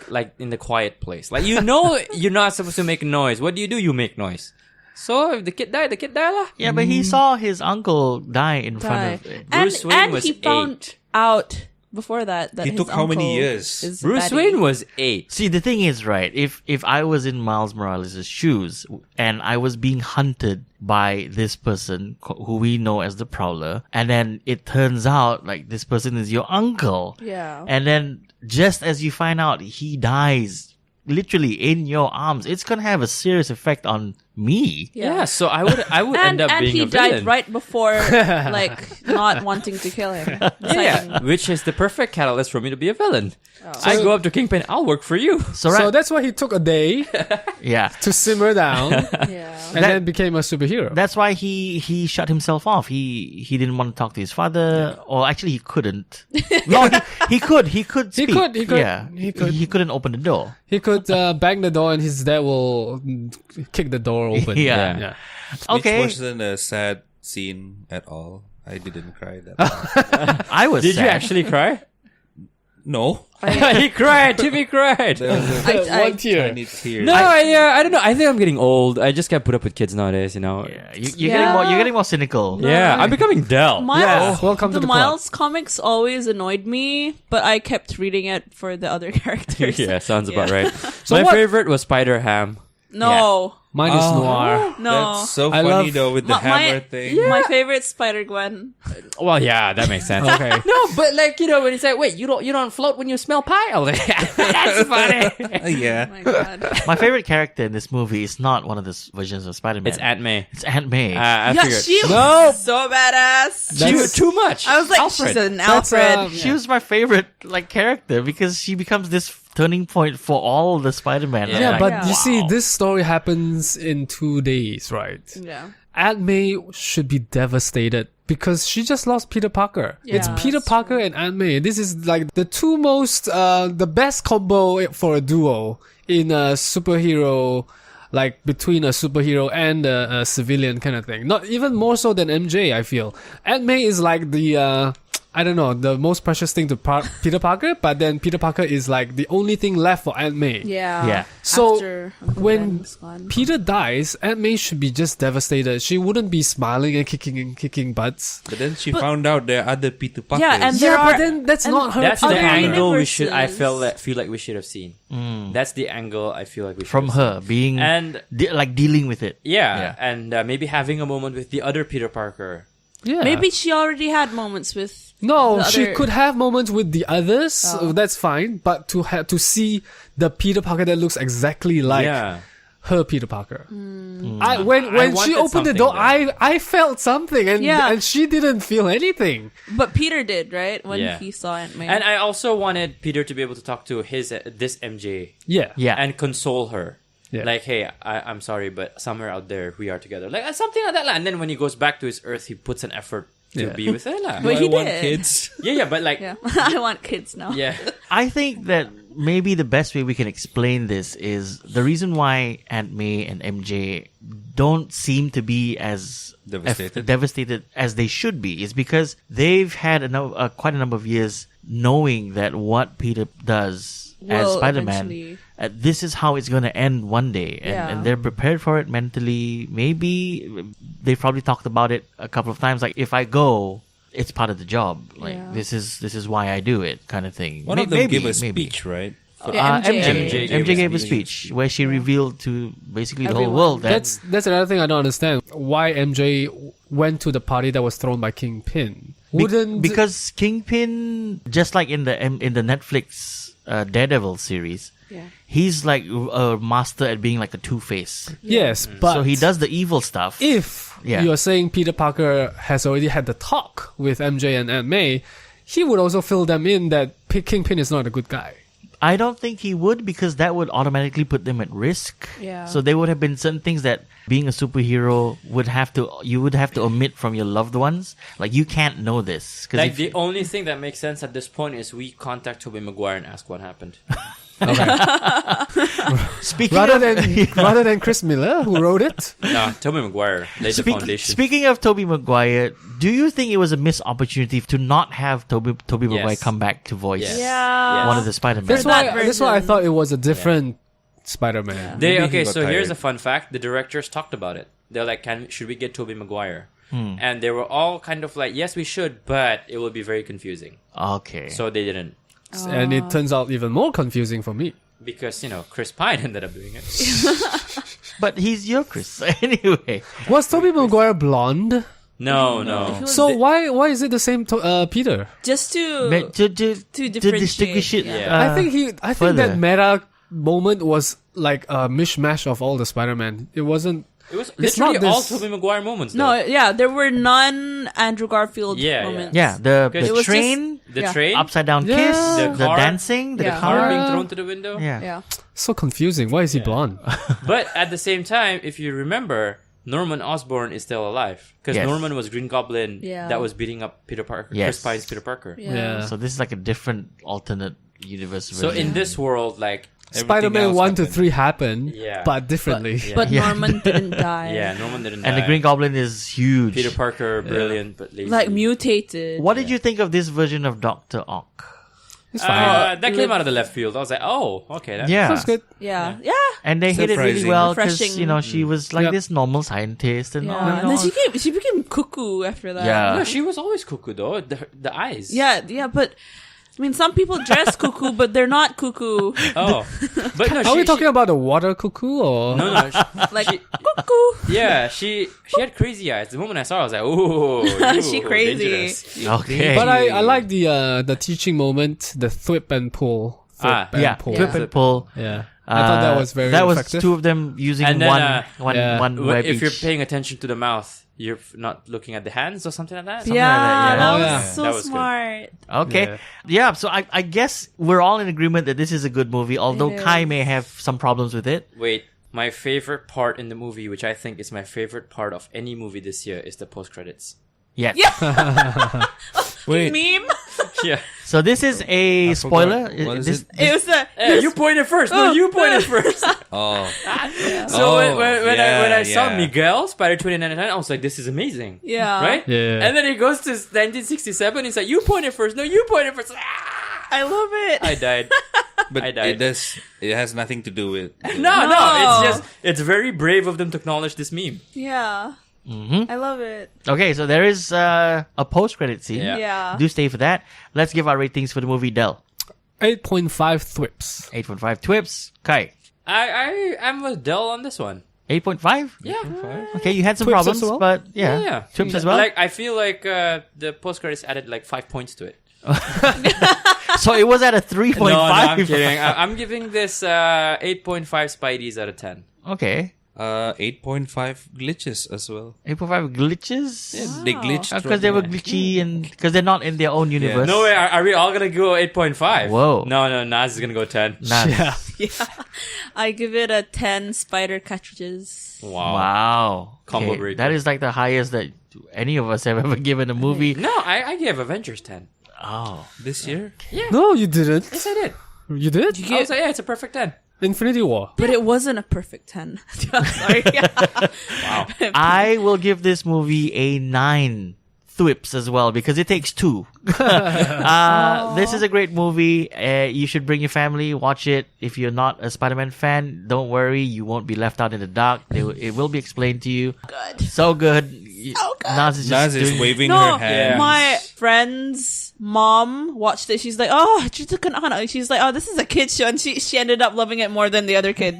quiet place. Like you know you're not supposed to make noise. What do? You make noise. So if the kid died lah. Yeah, but he saw his uncle die in front of it. Bruce Wayne and was he found 8. out before that He his took how many uncle years? is Bruce baddie. Wayne was 8. See, the thing is, right, if I was in Miles Morales' shoes and I was being hunted by this person who we know as the Prowler, and then it turns out like this person is your uncle, Yeah. and then just as you find out he dies literally in your arms, it's gonna have a serious effect on me. Yeah, so I would And end up being he a villain. died right before, like, not wanting to kill him. It's Yeah, like- which is the perfect catalyst for me to be a villain. Oh. I go up to Kingpin, I'll work for you. So, So right, that's why he took a day yeah. to simmer down and yeah. then became a superhero. That's why he shut himself off. He didn't want to talk to his father, or actually he couldn't. No, he could. He could speak. could, he could, Yeah, he could. He couldn't open the door. He could bang the door and his dad will kick the door open. Yeah. yeah. Okay, Which wasn't a sad scene at all. I didn't cry that much. I was. Did you sad. actually cry? No. He cried. Timmy cried. There was a I- One tear. tiny tear. No, I don't know. I think I'm getting old. I just can't put up with kids nowadays, you know. Yeah, you're getting more. You're getting more cynical. Yeah, I'm becoming Dell. Miles, Yeah, welcome to the the club. Miles comics always annoyed me, but I kept reading it for the other characters. Yeah, sounds about right. So My what- favorite was Spider-Ham. No. Mine is Oh. noir. No. That's so I funny love- though with the hammer thing. My favorite Spider-Gwen. Well, yeah, that makes sense. Okay. No, but like when he's like, wait, you don't float when you smell pie. I was like, that's funny. Yeah. Oh my god. My favorite character in this movie is not one of the versions of Spider-Man. It's Aunt May. It's Aunt May. I Yeah, figured. she was No. so badass. She was too much. I was like, Alfred. she's an That's, Alfred. She was my favorite character because she becomes this turning point for all the Spider-Man. Yeah, I'm Yeah, like, but Yeah. you see, wow. this story happens in 2 days, right? Yeah. Aunt May should be devastated because she just lost Peter Parker. It's Yeah, Peter that's Parker and Aunt May. This is like the two most, the best combo for a duo in a superhero, like between a superhero and a civilian kind of thing. Not even more so than MJ, I feel. Aunt May is like the, I don't know, the most precious thing to Peter Parker, but then Peter Parker is like the only thing left for Aunt May. Yeah. Yeah. So After Uncle when Ben's gone. Peter dies, Aunt May should be just devastated. She wouldn't be smiling and kicking butts. But then she found out there are other Peter Parkers. Yeah, and there but are- then that's and not her. That's the Other angle we should. I universes. feel like we should have seen. That's the angle I feel like we should from have her being And- dealing with it. seen. Yeah, and maybe having a moment with the other Peter Parker. Yeah. Maybe she already had moments with. No, the she other- could have moments with the others. Oh. That's fine. But to see the Peter Parker that looks exactly like Yeah. her Peter Parker. Hmm. When I she wanted opened the something door, there. I felt something, and Yeah. and she didn't feel anything. But Peter did, right? When Yeah. he saw Aunt May. And I also wanted Peter to be able to talk to this MJ Yeah, Yeah. and console her. Yeah. Like, hey, I'm sorry, but somewhere out there we are together. Like something like that. And then when he goes back to his Earth, he puts an effort to Yeah. be with her. But I he want did. kids. Yeah, but like, yeah. I want kids now. yeah. I think that maybe the best way we can explain this is the reason why Aunt May and MJ don't seem to be as devastated as they should be is because they've had quite a number of years knowing that what Peter does as Will Spider-Man, eventually- this is how it's going to end one day. And they're prepared for it mentally. Maybe they've probably talked about it a couple of times. Like, if I go, it's part of the job. Like, Yeah. this is why I do it, kind of thing. One of them gave a speech, right? Yeah, MJ gave a speech where she revealed to basically the whole Everyone. world that That's another thing I don't understand. Why MJ went to the party that was thrown by Kingpin? because Kingpin, just like in the Netflix Daredevil series, he's like a master at being like a two-face. Yes, but So he does the evil stuff. If you're saying Peter Parker has already had the talk with MJ and Aunt May, he would also fill them in that Kingpin is not a good guy. I don't think he would, because that would automatically put them at risk. Yeah. So there would have been certain things that being a superhero you would have to omit from your loved ones. Like, you can't know this. 'Cause Like, if- the only thing that makes sense at this point is we contact Tobey Maguire and ask what happened. speaking Rather than Chris Miller who wrote it. No, Tobey Maguire laid the foundation. Speaking of Tobey Maguire, do you think it was a missed opportunity to not have Tobey Maguire come back to voice Yes. Yeah. one of the Spider-Man? That's that why I version. thought it was a different Spider-Man. Okay, got so here's tired. a fun fact. The directors talked about it. They're like, should we get Tobey Maguire? And they were all kind of like, yes, we should, but it will be very confusing. Okay. So they didn't. And it turns out even more confusing for me. Because, Chris Pine ended up doing it. But he's your Chris. Anyway. Was Tobey Maguire blonde? No. So why is it the same Peter? Just to To differentiate, distinguish it. yeah. I think further. that meta moment was like a mishmash of all the Spider-Man. It wasn't. It was It's literally not all this- Tobey Maguire moments, No, though. yeah, there were none Andrew Garfield Yeah, moments. Yeah, the It was train, The Yeah. train, upside down Yeah. kiss, The the car. dancing, the Yeah. car car. being thrown to the window. Yeah. Yeah. So confusing. Why is he blonde? But at the same time, if you remember, Norman Osborn is still alive. Because Yes. Norman was Green Goblin Yeah. that was beating up Peter Parker. Yes. Chris Pine's Peter Parker. Yeah. So this is like a different alternate universe version. So in this world, like, Spider-Man else 1 to happened. 3 happened, Yeah. but differently. But Yeah. Norman didn't die. yeah, Norman didn't and die. the Green Goblin is huge. Peter Parker, brilliant, but lazy. Like mutated. What did you think of this version of Dr. Ock? It's fine. That came out of the left field. I was like, oh, okay. That Yeah. That's good. Yeah. Yeah. And they hit it really Surprising. well because, Refreshing. she was like Yep. this normal scientist and all. Yeah. And then she became cuckoo after that. Yeah. No, she was always cuckoo, though. The eyes. Yeah, but I mean, some people dress cuckoo, but they're not cuckoo. Oh. But no, Are we talking about the water cuckoo or? No. Like cuckoo. Yeah, she had crazy eyes. The moment I saw her, I was like, ooh. She crazy. dangerous. Okay. But I like the teaching moment, the thwip and pull. Ah, and yeah, pull. flip and pull. Yeah. I thought that was very That was effective. two of them using And then, one yeah. web If you're each. paying attention to the mouth, you're not looking at the hands or something like that. Something Yeah, like that, yeah. that Oh, was yeah. so That was good. smart. Okay. Yeah, so I guess we're all in agreement that this is a good movie, although It Kai is. may have some problems with it. Wait, my favorite part in the movie, which I think is my favorite part of any movie this year, is the post credits. Yes. Wait, Meme. Yeah. So this is a spoiler. What is This- it? It was a. Hey, you pointed first. No, you pointed first. Oh, So when I saw yeah. Miguel, Spider 2099, I was like, this is amazing. Yeah. Right? Yeah. And then it goes to 1967. He's like, you pointed first. No, you pointed first. Ah! I love it. I died. but I died. it has nothing to do with. No. It's very brave of them to acknowledge this meme. Yeah. Mm-hmm. I love it. Okay, so there is a post-credit scene. Yeah. Yeah. Do stay for that. Let's give our ratings for the movie. Del, 8.5 thwips. 8.5 twips. Kai, I'm with Dell on this one. 8.5. Yeah. Okay, you had some Twips problems, as well? but yeah, Yeah. twips as well. Like, I feel like the post credits added like 5 points to it. So it was at a 3.5. No, I'm kidding. I'm giving this 8.5 Spideys out of 10. Okay, 8.5 glitches as well. 8.5 glitches. Yeah, they glitched Because they were glitchy and because they're not in their own universe. No way. Are we all gonna go 8.5? Whoa. No. Naz is gonna go 10. Nice. Yeah. I give it a 10 spider cartridges. Wow. Combo Okay, breaker. that is like the highest that any of us have ever given a movie. No, I gave Avengers 10. Oh. This year? No, you didn't. Yes, I did. You did? I was like, yeah, it's a perfect 10. Infinity War. But it wasn't a perfect 10. Sorry. Wow. I will give this movie a 9 thwips as well because it takes 2. This is a great movie. You should bring your family, watch it. If you're not a Spider-Man fan, don't worry, you won't be left out in the dark. It will be explained to you. Good. So good. So good. Naz is Naz just is doing waving No, her hand. my friend's mom watched it. She's like, oh, she's like, oh, this is a kid's show. And she ended up loving it more than the other kids.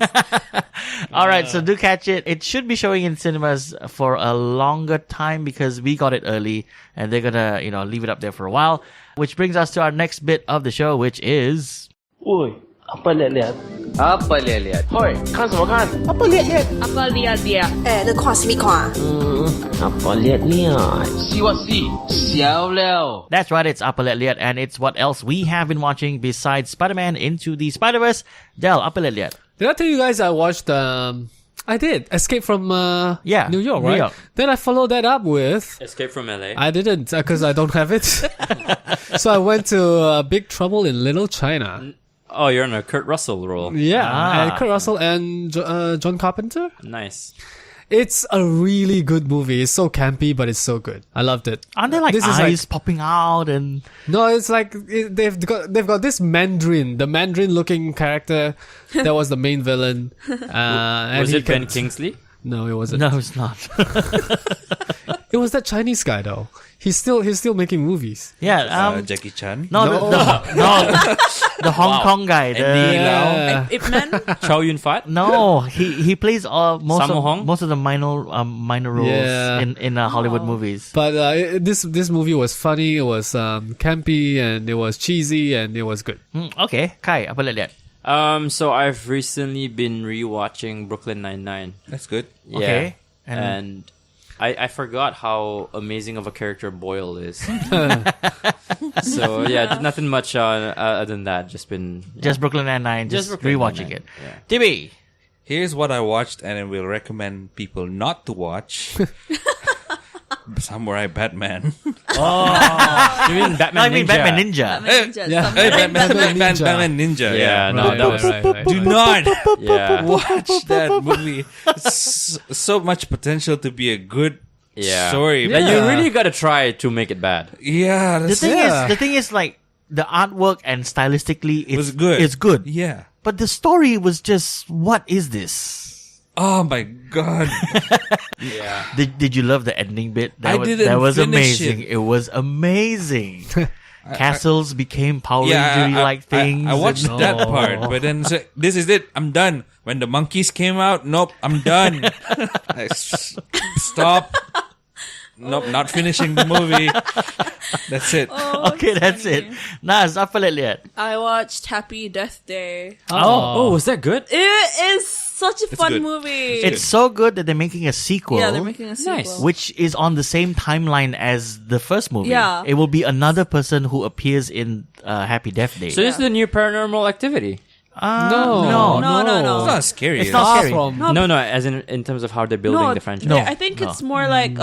All right, so do catch it. It should be showing in cinemas for a longer time because we got it early and they're gonna, leave it up there for a while. Which brings us to our next bit of the show, which is... Oi, apa liat-liat? Apa liat-liat? Hoi, 看什么看? Apa liat-liat? Apa liat-liat? 你看什么看？ Apa liat-liat? See what see? 小了. That's right, it's Apa Liat Liat, and it's what else we have been watching besides Spider-Man Into the Spider-Verse. Del, Apa Liat Liat. Did I tell you guys I watched, I did, Escape from, New York, right? New York. Then I followed that up with... Escape from LA. I didn't, because I don't have it. So I went to Big Trouble in Little China. Oh, you're on a Kurt Russell role. Yeah, Ah. and Kurt Russell and John Carpenter. Nice. It's a really good movie. It's so campy, but it's so good. I loved it. Aren't there like This is eyes popping out and... No, it's like they've got this Mandarin, the Mandarin-looking character that was the main villain. And Was he it Ben kept- Kingsley? No, it wasn't. No, it's not. It was that Chinese guy though. He's still making movies. Yeah, Jackie Chan. no, No. the Hong Kong guy. Yeah. Ip Man? Chow Yun Fat? No, he plays most Sammo Hong? of the minor roles Yeah. in Hollywood movies. But this movie was funny. It was campy and it was cheesy and it was good. Okay, Kai, Apa Liat Liat. So I've recently been rewatching Brooklyn Nine-Nine. That's good. Yeah. Okay. And I forgot how amazing of a character Boyle is. So yeah, nothing much other than that. Just Brooklyn Nine-Nine, just Brooklyn rewatching Nine-Nine, it. yeah. TB. Here's what I watched, and I will recommend people not to watch. Samurai Batman. You mean Batman No, I mean Ninja? Batman Ninja. Ninja. Hey, Batman Ninja. Ninja. Yeah, no, Right, that was right. Do not yeah, watch that movie. It's so much potential to be a good yeah. story. Like, you Yeah. really gotta try to make it bad. Yeah, The that's thing is, like the artwork and stylistically, was good. It's good, Yeah. but the story was just, what is this? Oh my god. Yeah. Did you love the ending bit? I didn't That was finish amazing. it. It was amazing. Castles became Power Yeah, Ranger like things. I watched and- that part, but then this is it. I'm done. When the monkeys came out, nope, I'm done. Stop. Nope, not finishing the movie. That's it. Okay, that's it. Naz, Apa Liat Liat. I watched Happy Death Day. Oh, was that good? It is such a fun good. movie. It's so good that they're making a sequel. yeah, they're making a sequel. Nice. which is on the same timeline as the first movie. Yeah. It will be another person who appears in Happy Death Day. So this is the new Paranormal Activity. No. No. It's not scary. It's not Far scary. from. No, as in terms of how they're building the franchise. No. I think it's more like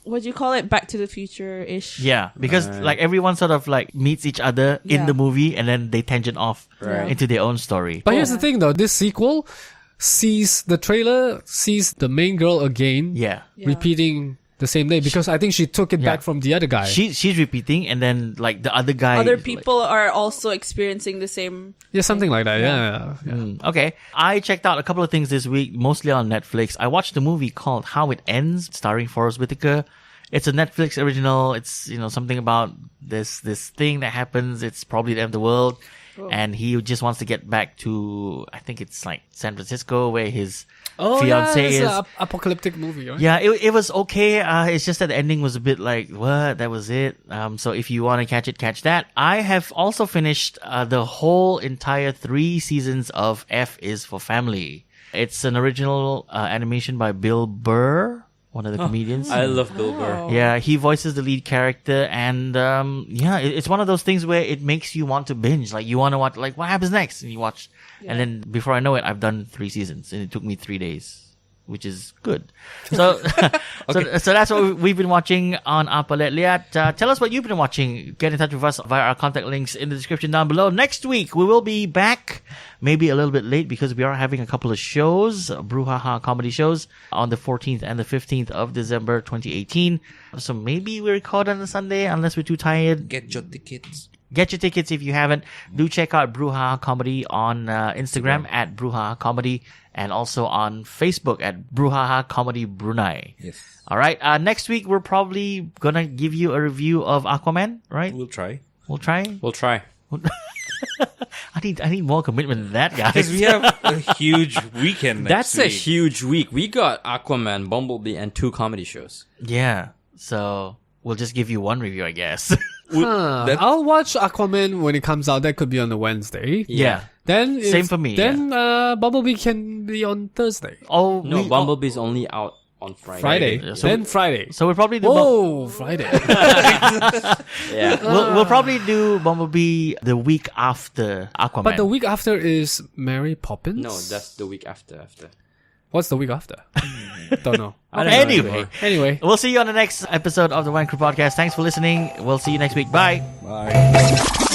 what do you call it? Back to the Future ish. Yeah, because like everyone sort of like meets each other in Yeah. the movie and then they tangent off Right. into their own story. But here's the thing though, this sequel sees the main girl again Yeah. repeating the same day because I think she took it Yeah. back from the other guy. She's repeating and then like the other guy. Other like- people are also experiencing the same. Yeah, something like that. Yeah. Okay. I checked out a couple of things this week, mostly on Netflix. I watched a movie called How It Ends, starring Forrest Whitaker. It's a Netflix original. It's, something about this thing that happens. It's probably the end of the world. And he just wants to get back to, I think it's like San Francisco, where his fiance it's is. an apocalyptic movie, right? Yeah, it was okay. It's just that the ending was a bit like, what? That was it. So if you want to catch it, catch that. I have also finished the whole entire 3 seasons of F is for Family. It's an original animation by Bill Burr, one of the comedians. I love Bill Burr. Yeah, he voices the lead character, and it's one of those things where it makes you want to binge. Like you want to watch, like what happens next, and you watch, and then before I know it, I've done 3 seasons, and it took me 3 days. which is good. So, so that's what we've been watching on Apa Liat Liat. Tell us what you've been watching. Get in touch with us via our contact links in the description down below. Next week, we will be back, maybe a little bit late because we are having a couple of shows, brouhaha comedy shows, on the 14th and the 15th of December 2018. So maybe we record on a Sunday unless we're too tired. Get your tickets. Get your tickets if you haven't. Do check out Brouhaha Comedy on Instagram at Brouhaha Comedy and also on Facebook at Brouhaha Comedy Brunei. Yes. All right. Next week, we're probably going to give you a review of Aquaman, right? We'll try. We'll try. We'll try. I need more commitment than that, guys. Because we have a huge weekend next That's week. a huge week. We got Aquaman, Bumblebee, and 2 comedy shows. Yeah. So we'll just give you one review, I guess. I'll watch Aquaman when it comes out. That could be on the Wednesday. Yeah. Then Same for me, Then Bumblebee can be on Thursday. Oh, No, Bumblebee's only out on Friday. Friday. Yeah, so then Friday. So we'll probably do. Oh, Friday. Yeah. We'll probably do Bumblebee the week after Aquaman. But the week after is Mary Poppins? No, that's the week after. What's the week after? Don't know. I don't know Anyway. Anyway. We'll see you on the next episode of the Wayang Crew podcast. Thanks for listening. We'll see you next week. Bye. Bye.